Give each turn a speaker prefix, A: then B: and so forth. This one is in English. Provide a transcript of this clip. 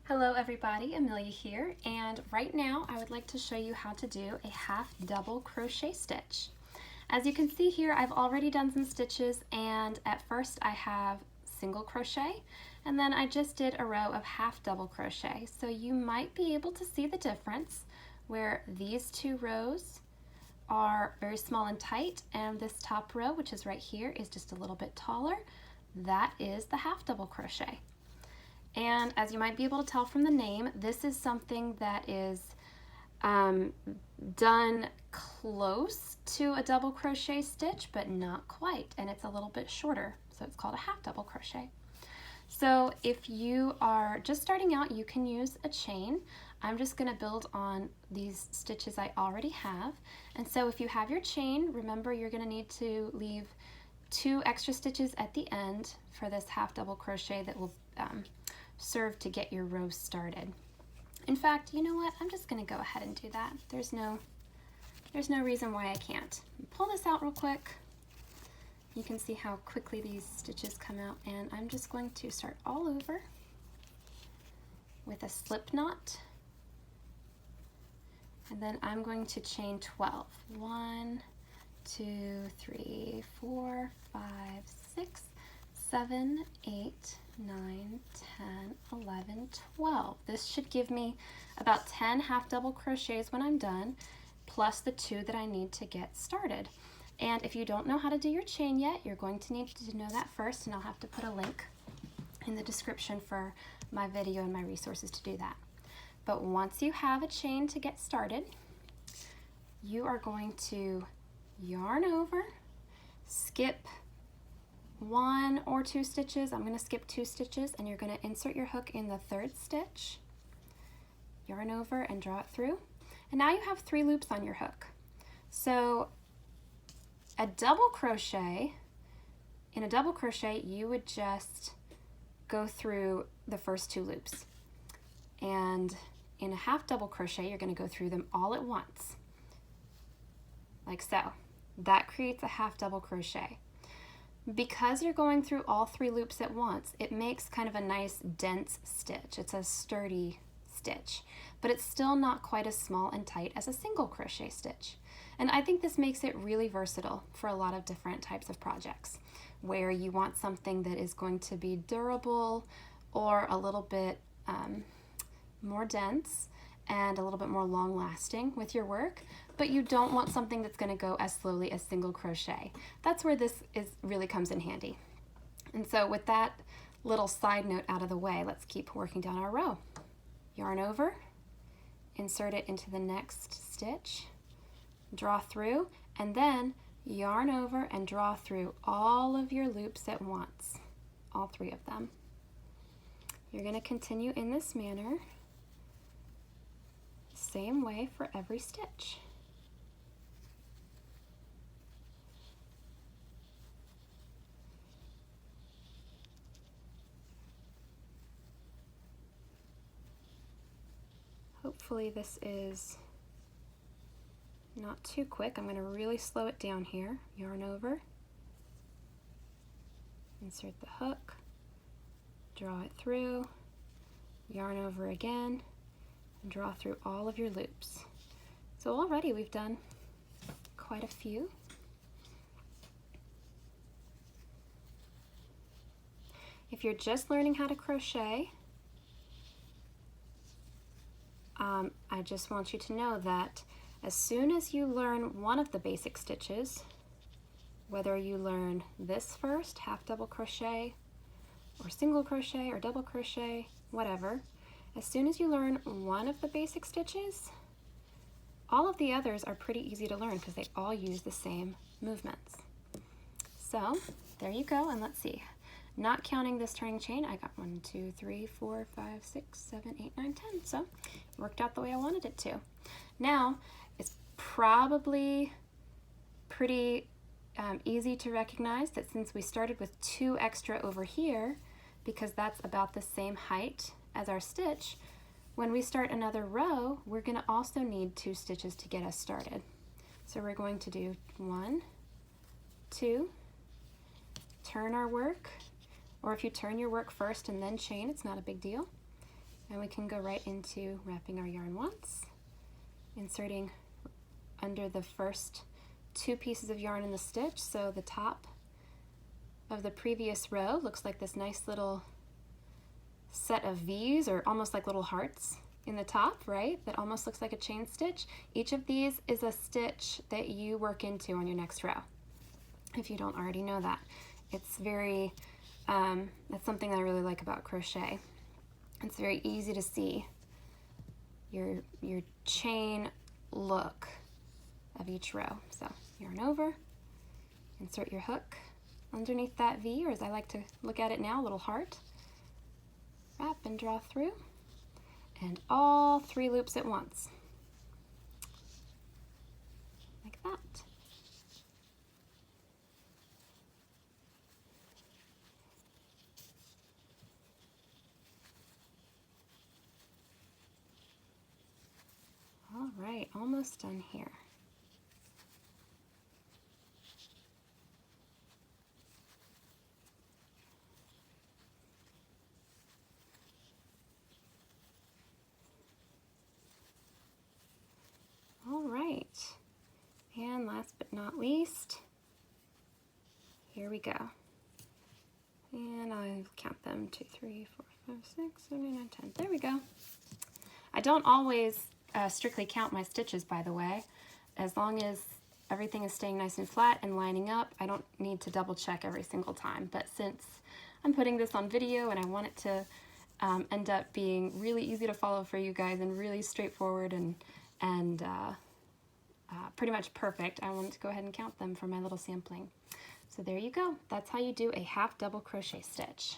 A: Hello everybody, Amelia here, and right now I would like to show you how to do a half double crochet stitch. As you can see here, I've already done some stitches, and at first I have single crochet, and then I just did a row of half double crochet. So you might be able to see the difference where these two rows are very small and tight, and this top row, which is right here, is just a little bit taller. That is the half double crochet. And as you might be able to tell from the name, this is something that is done close to a double crochet stitch, but not quite, and it's a little bit shorter, so it's called a half double crochet. So if you are just starting out, you can use a chain. I'm just going to build on these stitches I already have, and so if you have your chain, remember you're going to need to leave 2 extra stitches at the end for this half double crochet that will serve to get your row started. In fact, you know what? I'm just going to go ahead and do that. There's no reason why I can't. Pull this out real quick. You can see how quickly these stitches come out, and I'm just going to start all over with a slip knot, and then I'm going to chain 12. 1, 2, 3, 4, 5, 6, 7, 8, 9, 10, 11, 12. This should give me about 10 half double crochets when I'm done, plus the 2 that I need to get started. And if you don't know how to do your chain yet, you're going to need to know that first, and I'll have to put a link in the description for my video and my resources to do that. But once you have a chain to get started, you are going to yarn over, skip 1 or 2 stitches. I'm going to skip 2 stitches, and you're going to insert your hook in the 3rd stitch, yarn over and draw it through, and now you have 3 loops on your hook. So a double crochet, in a double crochet you would just go through the first 2 loops, and in a half double crochet you're going to go through them all at once, like so. That creates a half double crochet. Because you're going through all 3 loops at once, it makes kind of a nice dense stitch. It's a sturdy stitch, but it's still not quite as small and tight as a single crochet stitch. And I think this makes it really versatile for a lot of different types of projects, where you want something that is going to be durable or a little bit more dense and a little bit more long-lasting with your work, but you don't want something that's going to go as slowly as single crochet. That's where this really comes in handy. And so with that little side note out of the way, let's keep working down our row. Yarn over, insert it into the next stitch, draw through, and then yarn over and draw through all of your loops at once, all 3 of them. You're going to continue in this manner, same way for every stitch. Hopefully this is not too quick. I'm going to really slow it down here. Yarn over, insert the hook, draw it through, yarn over again, and draw through all of your loops. So already we've done quite a few. If you're just learning how to crochet, I just want you to know that as soon as you learn one of the basic stitches, whether you learn this first, half double crochet, or single crochet, or double crochet, whatever, as soon as you learn one of the basic stitches, all of the others are pretty easy to learn because they all use the same movements. So there you go, and let's see. Not counting this turning chain, I got 1, 2, 3, 4, 5, 6, 7, 8, 9, 10. So it worked out the way I wanted it to. Now, it's probably pretty easy to recognize that since we started with 2 extra over here, because that's about the same height as our stitch, when we start another row, we're going to also need 2 stitches to get us started. So we're going to do 1, 2, turn our work, or if you turn your work first and then chain, it's not a big deal. And we can go right into wrapping our yarn once, inserting under the first 2 pieces of yarn in the stitch. So the top of the previous row looks like this nice little set of V's, or almost like little hearts in the top, right? That almost looks like a chain stitch. Each of these is a stitch that you work into on your next row, if you don't already know that. It's very, that's something I really like about crochet. It's very easy to see your chain look of each row. So yarn over, insert your hook underneath that V, or as I like to look at it now, a little heart. Wrap and draw through, and all 3 loops at once, like that. All right, almost done here. All right, and last but not least, here we go. And I'll count them, 2, 3, 4, 5, 6, 7, 8, 9, 10. There we go. I don't always strictly count my stitches, by the way. As long as everything is staying nice and flat and lining up, I don't need to double check every single time. But since I'm putting this on video and I want it to end up being really easy to follow for you guys and really straightforward and pretty much perfect, I wanted to go ahead and count them for my little sampling. So there you go. That's how you do a half double crochet stitch.